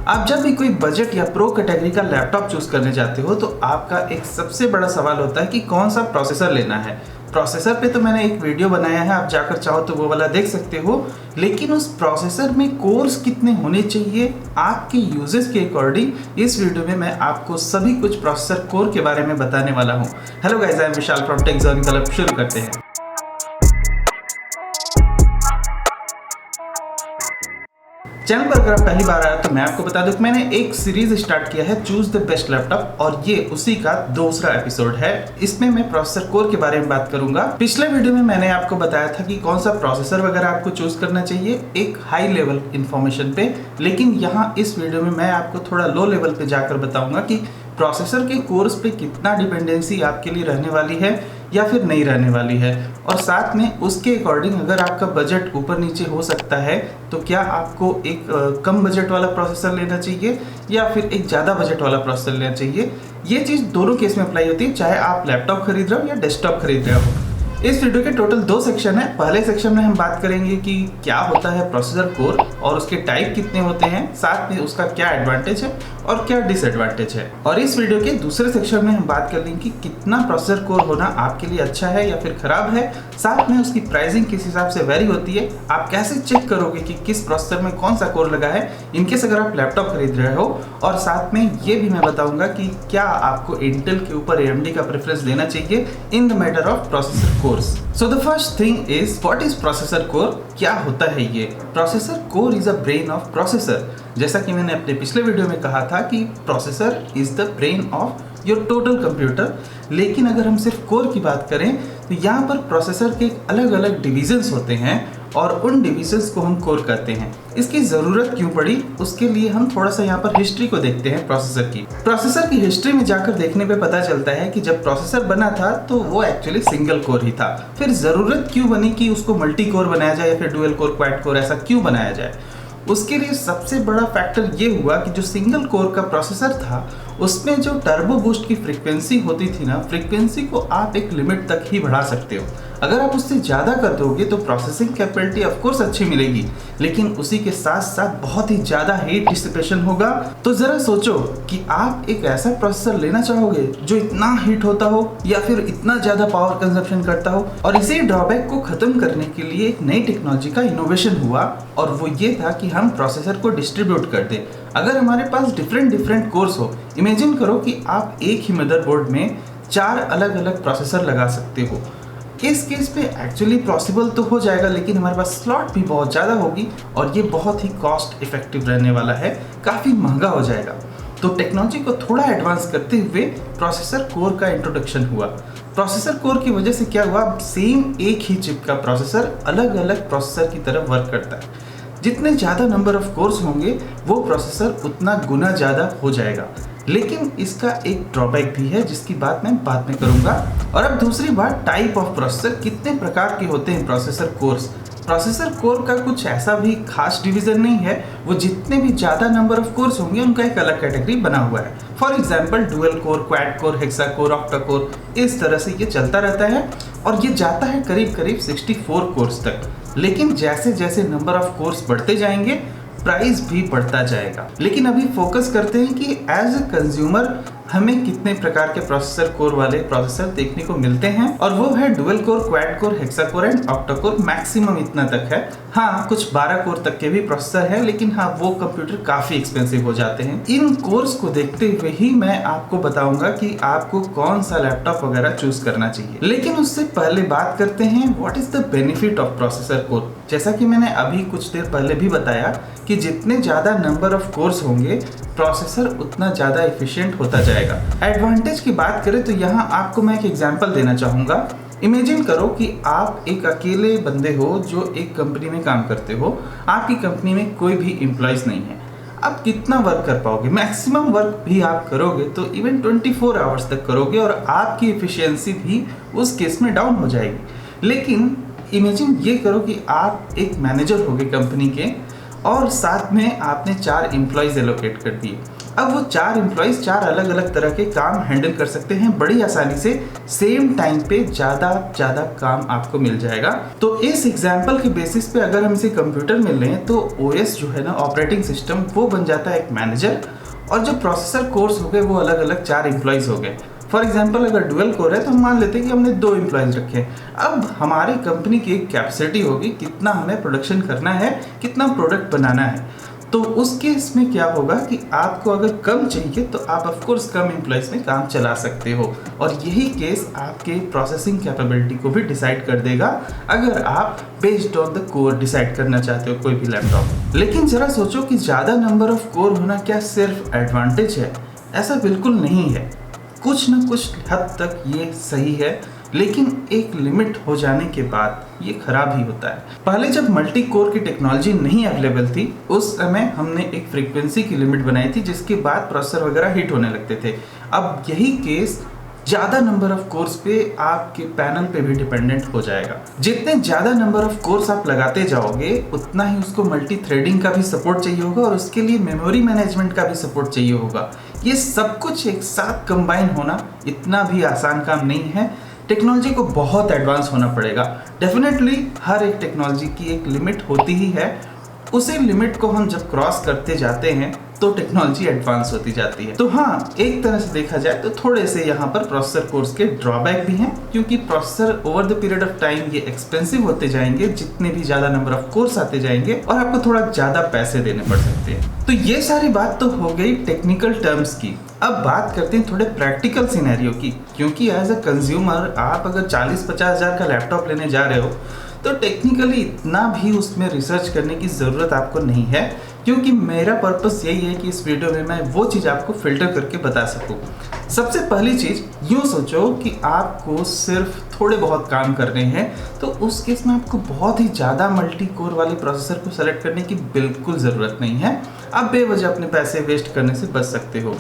आप जब भी कोई बजट या प्रो कैटेगरी का लैपटॉप चूज करने जाते हो तो आपका एक सबसे बड़ा सवाल होता है कि कौन सा प्रोसेसर लेना है। प्रोसेसर पे तो मैंने एक वीडियो बनाया है, आप जाकर चाहो तो वो वाला देख सकते हो, लेकिन उस प्रोसेसर में कोर्स कितने होने चाहिए आपके यूजेस के अकॉर्डिंग इस वीडियो में मैं आपको सभी कुछ प्रोसेसर कोर के बारे में बताने वाला हूँ। Hello guys, I am Vishal from take zone club. शुरू करते हैं। चैनल पर अगर आप पहली बार आए तो मैं आपको बता दूं कि मैंने एक सीरीज स्टार्ट किया है चूज द बेस्ट लैपटॉप, और ये उसी का दूसरा एपिसोड है। इसमें मैं प्रोसेसर कोर के बारे में बात करूंगा। पिछले वीडियो में मैंने आपको बताया था कि कौन सा प्रोसेसर वगैरह आपको चूज करना चाहिए एक हाई लेवल इंफॉर्मेशन पे, लेकिन यहाँ इस वीडियो में मैं आपको थोड़ा लो लेवल पे जाकर बताऊंगा कि प्रोसेसर के कोर्स पे कितना डिपेंडेंसी आपके लिए रहने वाली है या फिर नहीं रहने वाली है, और साथ में उसके अकॉर्डिंग अगर आपका बजट ऊपर नीचे हो सकता है तो क्या आपको एक कम बजट वाला प्रोसेसर लेना चाहिए या फिर एक ज़्यादा बजट वाला प्रोसेसर लेना चाहिए। ये चीज़ दोनों केस में अप्लाई होती है, चाहे आप लैपटॉप खरीद रहे हो या डेस्कटॉप खरीद रहे हो। इस वीडियो के टोटल 2 सेक्शन है। पहले सेक्शन में हम बात करेंगे कि क्या होता है प्रोसेसर कोर और उसके टाइप कितने होते हैं, साथ में उसका क्या एडवांटेज है और क्या डिसएडवांटेज है। और इस वीडियो के दूसरे सेक्शन में हम बात कर लेंगे कि कितना प्रोसेसर कोर होना आपके लिए अच्छा है या फिर खराब है, साथ में उसकी प्राइसिंग किस हिसाब से वेरी होती है, आप कैसे चेक करोगे कि किस प्रोसेसर में कौन सा कोर लगा है इनकेस अगर आप लैपटॉप खरीद रहे हो, और साथ में ये भी मैं बताऊंगा कि क्या आपको इंटेल के ऊपर AMD का प्रेफरेंस लेना चाहिए in the matter of processor course. So the first thing is what is processor core. क्या होता है ये? Processor core is a brain of processor. जैसा कि मैंने अपने पिछले वीडियो में कहा था कि processor is the brain of your total computer, लेकिन अगर हम सिर्फ कोर की बात करें तो यहाँ पर प्रोसेसर के अलग अलग डिविजन्स होते हैं और उन डिविजन्स को हम कोर कहते हैं। इसकी ज़रूरत क्यों पड़ी, उसके लिए हम थोड़ा सा यहाँ पर हिस्ट्री को देखते हैं प्रोसेसर की। प्रोसेसर की हिस्ट्री में जाकर देखने पे पता चलता है कि जब प्रोसेसर बना था तो वो एक्चुअली सिंगल कोर ही था। फिर ज़रूरत क्यों बनी कि उसको मल्टी कोर बनाया जाए या फिर डुअल कोर, क्वाड कोर, ऐसा क्यों बनाया जाए। उसके लिए सबसे बड़ा फैक्टर ये हुआ कि जो सिंगल कोर का प्रोसेसर था उसमें जो टर्बो बूस्ट की फ्रीक्वेंसी होती थी ना, फ्रीक्वेंसी को आप एक लिमिट तक ही बढ़ा सकते हो। अगर आप उससे ज़्यादा कर दोगे तो प्रोसेसिंग कैपेबिलिटी ऑफ कोर्स अच्छी मिलेगी, लेकिन उसी के साथ साथ बहुत ही ज़्यादा हीट डिसिपेशन होगा। तो ज़रा सोचो कि आप एक ऐसा प्रोसेसर लेना चाहोगे जो इतना हीट होता हो या फिर इतना ज़्यादा पावर कंजप्शन करता हो। और इसी ड्रॉबैक को ख़त्म करने के लिए एक नई टेक्नोलॉजी का इनोवेशन हुआ, और वो ये था कि हम प्रोसेसर को डिस्ट्रीब्यूट कर दें। अगर हमारे पास डिफरेंट कोर्स हो, इमेजिन करो कि आप एक ही मदरबोर्ड में 4 अलग अलग प्रोसेसर लगा सकते हो। इस केस पे एक्चुअली पॉसिबल तो हो जाएगा, लेकिन हमारे पास स्लॉट भी बहुत ज़्यादा होगी और ये बहुत ही कॉस्ट इफेक्टिव रहने वाला है, काफ़ी महंगा हो जाएगा। तो टेक्नोलॉजी को थोड़ा एडवांस करते हुए प्रोसेसर कोर का इंट्रोडक्शन हुआ। प्रोसेसर कोर की वजह से क्या हुआ, सेम एक ही चिप का प्रोसेसर अलग अलग प्रोसेसर की तरह वर्क करता है। जितने ज़्यादा नंबर ऑफ कोर्स होंगे वो प्रोसेसर उतना गुना ज़्यादा हो जाएगा, लेकिन इसका एक ड्रॉबैक भी है जिसकी बात मैं बाद में करूंगा। और अब दूसरी बात, टाइप ऑफ प्रोसेसर, कितने प्रकार के होते हैं प्रोसेसर कोर्स। प्रोसेसर कोर का कुछ ऐसा भी खास डिवीजन नहीं है, वो जितने भी ज़्यादा नंबर ऑफ कोर्स होंगे उनका एक अलग कैटेगरी बना हुआ है। For example dual core, quad core, hexa core, octa core, इस तरह से ये चलता रहता है और ये जाता है करीब करीब 64 कोर्स तक। लेकिन जैसे जैसे नंबर ऑफ कोर्स बढ़ते जाएंगे प्राइस भी बढ़ता जाएगा। लेकिन अभी फोकस करते हैं कि एज ए कंज्यूमर हमें कितने प्रकार के प्रोसेसर कोर वाले प्रोसेसर देखने को मिलते हैं, और वो है dual core, quad core, hexa core and octa core. Maximum इतना तक है। हाँ, कुछ 12 कोर तक के भी प्रोसेसर है, लेकिन हाँ वो कंप्यूटर काफी एक्सपेंसिव हो जाते हैं। इन कोर्स को देखते हुए ही मैं आपको बताऊंगा कि आपको कौन सा लैपटॉप वगैरह चूज करना चाहिए। लेकिन उससे पहले बात करते हैं what is the benefit of processor core. जैसा कि मैंने अभी कुछ देर पहले भी बताया कि जितने ज़्यादा नंबर ऑफ कोर्स होंगे प्रोसेसर उतना ज़्यादा एफिशिएंट होता जाएगा। एडवांटेज की बात करें तो यहाँ आपको मैं एक एग्जांपल देना चाहूँगा। इमेजिन करो कि आप एक अकेले बंदे हो जो एक कंपनी में काम करते हो, आपकी कंपनी में कोई भी एम्प्लॉयज़ नहीं है। आप कितना वर्क कर पाओगे? मैक्सिमम वर्क भी आप करोगे तो इवन 24 आवर्स तक करोगे और आपकी एफिशिएंसी भी उस केस में डाउन हो जाएगी। लेकिन इमेजिन ये करो कि आप एक मैनेजर होगे कंपनी के, और साथ में आपने 4 एम्प्लॉयज एलोकेट कर दिए। अब वो 4 एम्प्लॉयज 4 अलग अलग तरह के काम हैंडल कर सकते हैं बड़ी आसानी से, सेम टाइम पे ज़्यादा काम आपको मिल जाएगा। तो इस एग्जाम्पल के बेसिस पे अगर हम इसे कंप्यूटर में लें तो ओएस जो है ना, ऑपरेटिंग सिस्टम, वो बन जाता है एक मैनेजर, और जो प्रोसेसर कोर्स हो गए वो अलग अलग 4 एम्प्लॉयज हो गए। फॉर एग्जाम्पल अगर डुअल कोर है तो हम मान लेते हैं कि हमने 2 एम्प्लॉयज रखे हैं। अब हमारी कंपनी की एक कैपेसिटी होगी, कितना हमें प्रोडक्शन करना है, कितना प्रोडक्ट बनाना है। तो उस केस में क्या होगा कि आपको अगर कम चाहिए तो आप ऑफकोर्स कम एम्प्लॉयज में काम चला सकते हो, और यही केस आपके प्रोसेसिंग कैपेबिलिटी को भी डिसाइड कर देगा अगर आप based on the core decide करना चाहते हो कोई भी लैपटॉप। लेकिन जरा सोचो कि ज़्यादा नंबर ऑफ कोर होना क्या सिर्फ एडवांटेज है? ऐसा बिल्कुल नहीं है। कुछ न कुछ हद तक ये सही है, लेकिन एक लिमिट हो जाने के बाद ये खराब ही होता है। पहले जब मल्टी कोर की टेक्नोलॉजी नहीं अवेलेबल थी उस समय हमने एक फ्रीक्वेंसी की लिमिट बनाई थी जिसके बाद प्रोसेसर वगैरह हिट होने लगते थे। अब यही केस ज़्यादा नंबर ऑफ कोर्स पे आपके पैनल पे भी डिपेंडेंट हो जाएगा। जितने ज़्यादा नंबर ऑफ कोर्स आप लगाते जाओगे उतना ही उसको मल्टी थ्रेडिंग का भी सपोर्ट चाहिए होगा, और उसके लिए मेमोरी मैनेजमेंट का भी सपोर्ट चाहिए होगा। ये सब कुछ एक साथ कंबाइन होना इतना भी आसान काम नहीं है। टेक्नोलॉजी को बहुत एडवांस होना पड़ेगा। डेफिनेटली हर एक टेक्नोलॉजी की एक लिमिट होती ही है, उसी लिमिट को हम जब क्रॉस करते जाते हैं तो टेक्नोलॉजी एडवांस होती जाती है। तो हाँ, एक तरह से देखा जाए तो थोड़े से यहाँ पर प्रोसेसर कोर्स के ड्रॉबैक भी हैं, क्योंकि processor over the period of time ये एक्सपेंसिव होते जाएंगे जितने भी ज़्यादा नंबर ऑफ कोर्स आते जाएंगे, और आपको थोड़ा ज़्यादा पैसे देने पड़ सकते हैं। तो ये सारी बात तो हो गई टेक्निकल टर्म्स की। अब बात करते हैं थोड़े प्रैक्टिकल सिनेरियो की, क्योंकि एज अ कंज्यूमर आप अगर 40-50 हज़ार का लैपटॉप लेने जा रहे हो तो टेक्निकली इतना भी उसमें रिसर्च करने की ज़रूरत आपको नहीं है, क्योंकि मेरा पर्पस यही है कि इस वीडियो में मैं वो चीज़ आपको फिल्टर करके बता सकूं। सबसे पहली चीज़ यूँ सोचो कि आपको सिर्फ थोड़े बहुत काम करने हैं, तो उस केस में आपको बहुत ही ज़्यादा मल्टी कोर वाले प्रोसेसर को सेलेक्ट करने की बिल्कुल ज़रूरत नहीं है। आप बेवजह अपने पैसे वेस्ट करने से बच सकते हो।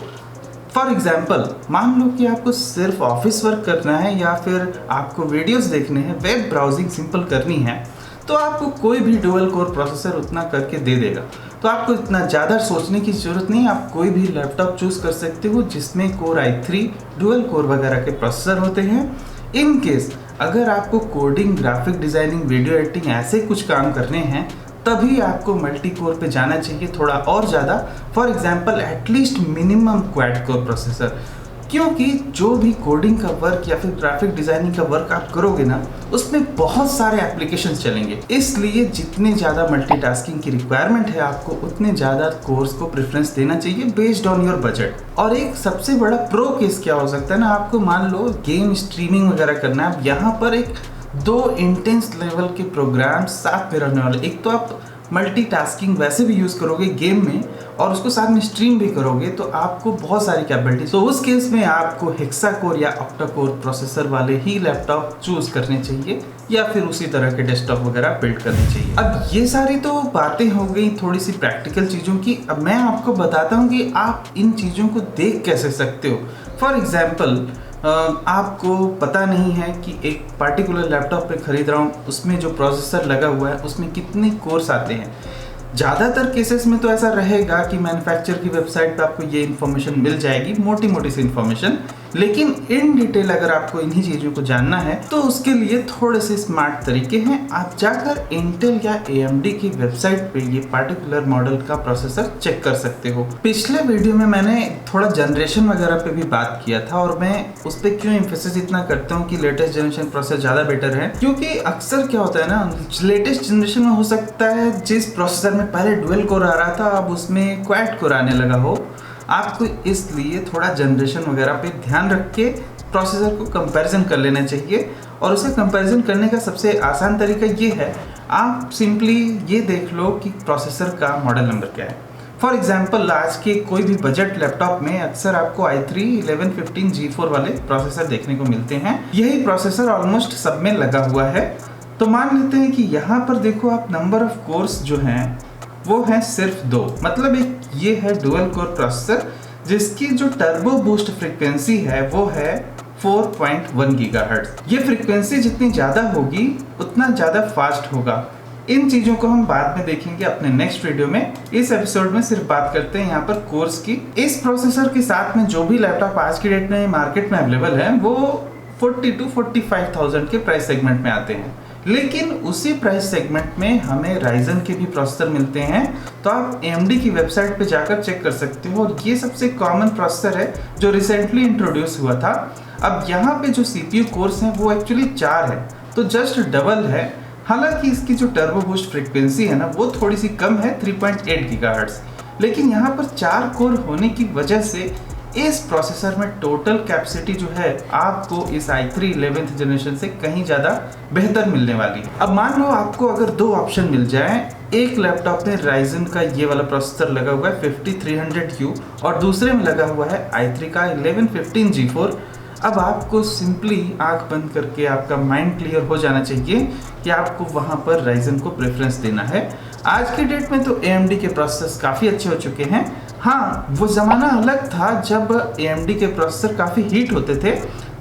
फॉर एग्जाम्पल, मान लो कि आपको सिर्फ ऑफिस वर्क करना है या फिर आपको वीडियोस देखने हैं, वेब ब्राउजिंग सिंपल करनी है, तो आपको कोई भी डुअल कोर प्रोसेसर उतना करके दे देगा। तो आपको इतना ज़्यादा सोचने की ज़रूरत नहीं। आप कोई भी लैपटॉप चूज़ कर सकते हो जिसमें कोर i3 डुअल कोर वगैरह के प्रोसेसर होते हैं। इन केस अगर आपको coding, graphic designing, video editing ऐसे कुछ काम करने हैं तभी आपको मल्टी कोर पे जाना चाहिए थोड़ा और ज़्यादा। For example at least minimum quad core processor, क्योंकि जो भी कोडिंग का वर्क या फिर ग्राफिक डिज़ाइनिंग का वर्क आप करोगे ना, उसमें बहुत सारे एप्लीकेशंस चलेंगे। इसलिए जितने ज़्यादा मल्टीटास्किंग की रिक्वायरमेंट है आपको उतने ज़्यादा कोर्स को प्रेफरेंस देना चाहिए बेस्ड ऑन योर बजट। और एक सबसे बड़ा प्रो केस क्या हो सकता है ना, आपको मान लो गेम स्ट्रीमिंग वगैरह करना है। अब यहाँ पर एक 2 इंटेंस लेवल के प्रोग्राम साथ में रहने वाले। एक तो आप मल्टीटास्किंग वैसे भी यूज़ करोगे गेम में, और उसको साथ में स्ट्रीम भी करोगे, तो आपको बहुत सारी कैपेबिलिटी। तो उस केस में आपको हेक्सा कोर या ऑक्टा कोर प्रोसेसर वाले ही लैपटॉप चूज़ करने चाहिए, या फिर उसी तरह के डेस्कटॉप वगैरह बिल्ड करने चाहिए। अब ये सारी तो बातें हो गई थोड़ी सी प्रैक्टिकल चीज़ों की। अब मैं आपको बताता हूँ कि आप इन चीज़ों को देख कैसे सकते हो। फॉर एग्जाम्पल, आपको पता नहीं है कि एक पार्टिकुलर लैपटॉप पे ख़रीद रहा हूँ, उसमें जो प्रोसेसर लगा हुआ है उसमें कितने कोर्स आते हैं। ज़्यादातर केसेस में तो ऐसा रहेगा कि मैन्युफैक्चर की वेबसाइट पे आपको ये इन्फॉर्मेशन मिल जाएगी, मोटी मोटी सी इन्फॉर्मेशन। लेकिन इन डिटेल अगर आपको इन्हीं चीज़ों को जानना है तो उसके लिए थोड़े से स्मार्ट तरीके हैं। आप जाकर इंटेल या AMD की वेबसाइट पे ये पार्टिकुलर मॉडल का प्रोसेसर चेक कर सकते हो। पिछले वीडियो में मैंने थोड़ा जनरेशन वगैरह पे भी बात किया था, और मैं उस पर क्यों एम्फेसिस इतना करता हूँ कि लेटेस्ट जनरेशन प्रोसेसर ज़्यादा बेटर है, क्योंकि अक्सर क्या होता है ना, लेटेस्ट जनरेशन में हो सकता है जिस प्रोसेसर में पहले डुअल कोर आ रहा था अब उसमें क्वाड कोर आने लगा हो। आपको इसलिए थोड़ा जनरेशन वगैरह पे ध्यान रख के प्रोसेसर को कंपैरिजन कर लेना चाहिए। और उसे कंपैरिजन करने का सबसे आसान तरीका ये है, आप सिंपली ये देख लो कि प्रोसेसर का मॉडल नंबर क्या है। फॉर एग्जांपल, आज के कोई भी बजट लैपटॉप में अक्सर आपको i3 1115 G4 वाले प्रोसेसर देखने को मिलते हैं। यही प्रोसेसर ऑलमोस्ट सब में लगा हुआ है। तो मान लेते हैं कि यहाँ पर देखो आप, नंबर ऑफ कोर्स जो हैं वो है सिर्फ 2। मतलब एक ये है डुअल कोर प्रोसेसर जिसकी जो टर्बो बूस्ट फ्रीक्वेंसी है वो है 4.1 गीगाहर्ट्ज। ये फ्रीक्वेंसी जितनी ज़्यादा होगी उतना ज़्यादा फास्ट होगा। इन चीजों को हम बाद में देखेंगे अपने नेक्स्ट वीडियो में। इस एपिसोड में सिर्फ बात करते हैं यहाँ पर कोर्स की। इस प्रोसेसर के साथ में जो भी लैपटॉप आज की डेट में मार्केट में अवेलेबल है वो 40 to 45,000 के प्राइस सेगमेंट में आते हैं, लेकिन उसी प्राइस सेगमेंट में हमें राइजन के भी प्रोसेसर मिलते हैं। तो आप AMD की वेबसाइट पे जाकर चेक कर सकते हो, और ये सबसे कॉमन प्रोसेसर है जो रिसेंटली इंट्रोड्यूस हुआ था। अब यहाँ पे जो CPU कोर्स हैं वो एक्चुअली 4 है, तो जस्ट डबल है। हालांकि इसकी जो टर्बो बूस्ट फ्रीक्वेंसी है ना वो थोड़ी सी कम है, 3.8 गीगाहर्ट्ज, लेकिन यहाँ पर 4 कोर होने की वजह से इस प्रोसेसर में टोटल कैपेसिटी जो है आपको इस i3 11th जनरेशन से कहीं ज़्यादा बेहतर मिलने वाली है। अब मान लो आपको अगर दो ऑप्शन मिल जाए, एक लैपटॉप में राइजन का ये वाला प्रोसेसर लगा हुआ है 5300U और दूसरे में लगा हुआ है i3 का 1115 G4। अब आपको सिंपली आंख बंद करके आपका माइंड क्लियर हो जाना चाहिए कि आपको वहाँ पर राइजन को प्रेफरेंस देना है। आज के डेट में तो AMD के प्रोसेसर्स काफ़ी अच्छे हो चुके हैं। हाँ, वो ज़माना अलग था जब AMD के प्रोसेसर काफ़ी हीट होते थे।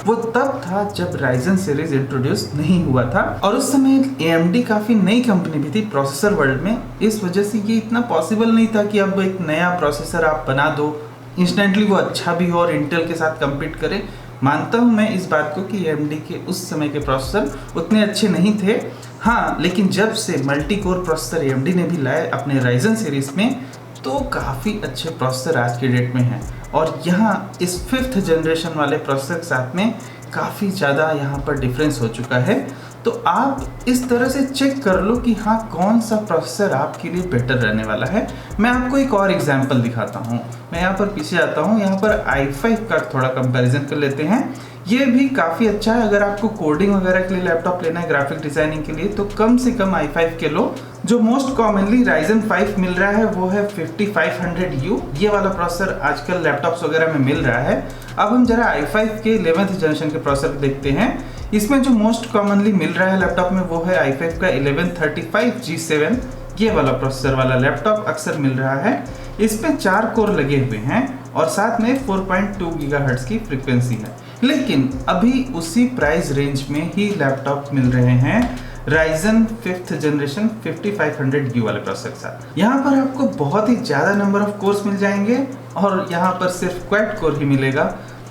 वो तब था जब राइजन सीरीज इंट्रोड्यूस नहीं हुआ था, और उस समय AMD काफ़ी नई कंपनी भी थी प्रोसेसर वर्ल्ड में। इस वजह से ये इतना पॉसिबल नहीं था कि अब एक नया प्रोसेसर आप बना दो इंस्टेंटली वो अच्छा भी हो और इंटेल के साथ कम्पीट करे। मानता हूँ मैं इस बात को कि AMD के उस समय के प्रोसेसर उतने अच्छे नहीं थे। हाँ, लेकिन जब से मल्टी कोर प्रोसेसर AMD ने भी लाए अपने राइजन सीरीज में, तो काफ़ी अच्छे प्रोसेसर आज की डेट में हैं। और यहाँ इस 5th जनरेशन वाले प्रोसेसर के साथ में काफ़ी ज़्यादा यहाँ पर डिफरेंस हो चुका है। तो आप इस तरह से चेक कर लो कि हाँ कौन सा प्रोसेसर आपके लिए बेटर रहने वाला है। मैं आपको एक और एग्जांपल दिखाता हूँ। मैं यहाँ पर पीछे आता हूँ, यहाँ पर i5 का थोड़ा कंपैरिजन कर लेते हैं। ये भी काफ़ी अच्छा है। अगर आपको कोडिंग वगैरह के लिए लैपटॉप लेना है, ग्राफिक डिज़ाइनिंग के लिए, तो कम से कम i5 के लो। जो मोस्ट कॉमनली राइजन 5 मिल रहा है वो है 5500U। ये वाला प्रोसेसर आजकल लैपटॉप्स वगैरह में मिल रहा है। अब हम जरा i5 के 11th जनरेशन के प्रोसेसर देखते हैं। इसमें जो मोस्ट कॉमनली मिल रहा है लैपटॉप में वो है i5 का 1135 G7। ये वाला प्रोसेसर वाला लैपटॉप अक्सर मिल रहा है। इसमें 4 कोर लगे हुए हैं और साथ में 4.2 गीगाहर्ट्ज की फ्रीक्वेंसी है। लेकिन अभी उसी प्राइस रेंज में ही लैपटॉप मिल रहे हैं राइजन 5th जनरेशन 5500U वाले प्रोसेसर के साथ। यहाँ पर आपको बहुत ही ज़्यादा नंबर ऑफ कोर्स मिल जाएंगे और यहाँ पर सिर्फ क्वाड कोर ही मिलेगा।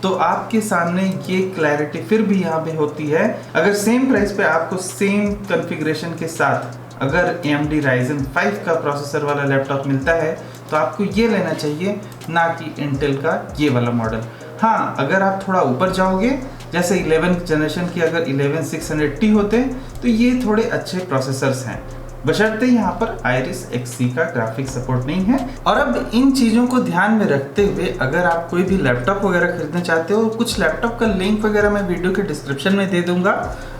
तो आपके सामने ये क्लैरिटी फिर भी यहाँ पे होती है। अगर सेम प्राइस पे आपको सेम कॉन्फ़िगरेशन के साथ अगर AMD Ryzen 5 का प्रोसेसर वाला लैपटॉप मिलता है तो आपको ये लेना चाहिए, ना कि इंटेल का ये वाला मॉडल। हाँ, अगर आप थोड़ा ऊपर जाओगे, जैसे 11th जनरेशन की अगर 11600T होते तो ये थोड़े अच्छे प्रोसेसर्स हैं, बशर्ते यहाँ पर Iris Xe का ग्राफिक सपोर्ट नहीं है। और अब इन चीज़ों को ध्यान में रखते हुए अगर आप कोई भी लैपटॉप वगैरह खरीदना चाहते हो, कुछ लैपटॉप का लिंक वगैरह मैं वीडियो के डिस्क्रिप्शन में दे दूंगा।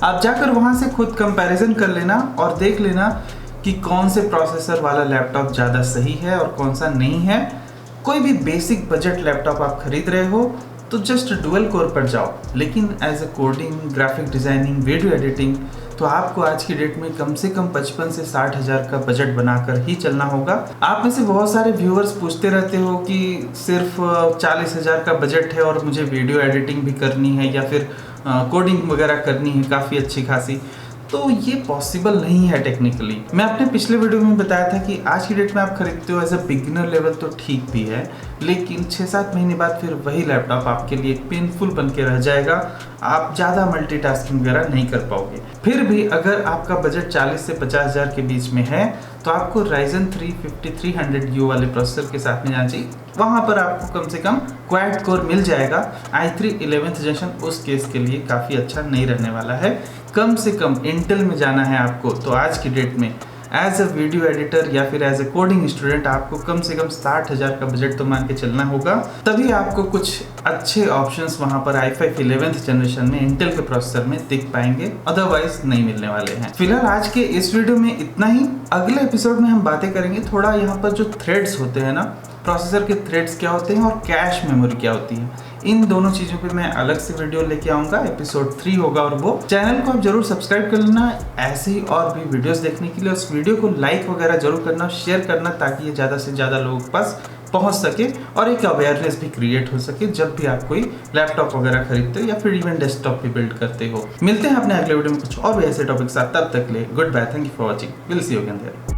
आप जाकर वहाँ से खुद कंपैरिजन कर लेना और देख लेना कि कौन से प्रोसेसर वाला लैपटॉप ज़्यादा सही है और कौन सा नहीं है। कोई भी बेसिक बजट लैपटॉप आप खरीद रहे हो तो जस्ट डुअल कोर पर जाओ, लेकिन as a coding, graphic designing, video editing तो आपको आज की डेट में कम से कम 55 से 60 हज़ार का बजट बनाकर ही चलना होगा। आप में से बहुत सारे व्यूअर्स पूछते रहते हो कि सिर्फ 40 हज़ार का बजट है और मुझे वीडियो एडिटिंग भी करनी है या फिर कोडिंग वगैरह करनी है काफ़ी अच्छी खासी, तो ये पॉसिबल नहीं है टेक्निकली। मैं अपने पिछले वीडियो में बताया था कि आज की डेट में आप खरीदते हो एज अ बिगिनर लेवल तो ठीक भी है, लेकिन 6-7 महीने बाद फिर वही लैपटॉप आपके लिए पेनफुल बन के रह जाएगा। आप ज़्यादा मल्टीटास्किंग वगैरह नहीं कर पाओगे। फिर भी अगर आपका बजट 40 से 50 हज़ार के बीच में है तो आपको Ryzen 3 5300U वाले प्रोसेसर के साथ में जाना चाहिए। वहाँ पर आपको कम से कम क्वाड कोर मिल जाएगा। i3 11th जनरेशन उस केस के लिए काफ़ी अच्छा नहीं रहने वाला है। कम से कम इंटेल में जाना है आपको तो आज की डेट में एज अ वीडियो एडिटर या फिर एज अ कोडिंग स्टूडेंट आपको कम से कम 60 हज़ार का बजट तो मान के चलना होगा, तभी आपको कुछ अच्छे ऑप्शंस वहां पर i5 11th जनरेशन में इंटेल के प्रोसेसर में दिख पाएंगे, अदरवाइज नहीं मिलने वाले हैं। फिलहाल आज के इस वीडियो में इतना ही। अगले एपिसोड में हम बातें करेंगे थोड़ा यहाँ पर जो थ्रेड्स होते हैं ना, प्रोसेसर के थ्रेड्स क्या होते हैं और कैश मेमोरी क्या होती है, इन दोनों चीज़ों पे मैं अलग से वीडियो लेके आऊँगा। एपिसोड 3 होगा और वो चैनल को आप जरूर सब्सक्राइब कर लेना ऐसे ही और भी वीडियोस देखने के लिए। उस वीडियो को लाइक वगैरह जरूर करना, शेयर करना, ताकि ये ज़्यादा से ज़्यादा लोगों के पास पहुंच सके और एक अवेयरनेस भी क्रिएट हो सके जब भी आप कोई लैपटॉप वगैरह खरीदते हो या फिर इवन डेस्कटॉप भी बिल्ड करते हो। मिलते हैं अपने अगले वीडियो में कुछ और भी ऐसे टॉपिक साथ, तब तक के लिए goodbye, thank you for watching, will see you again there.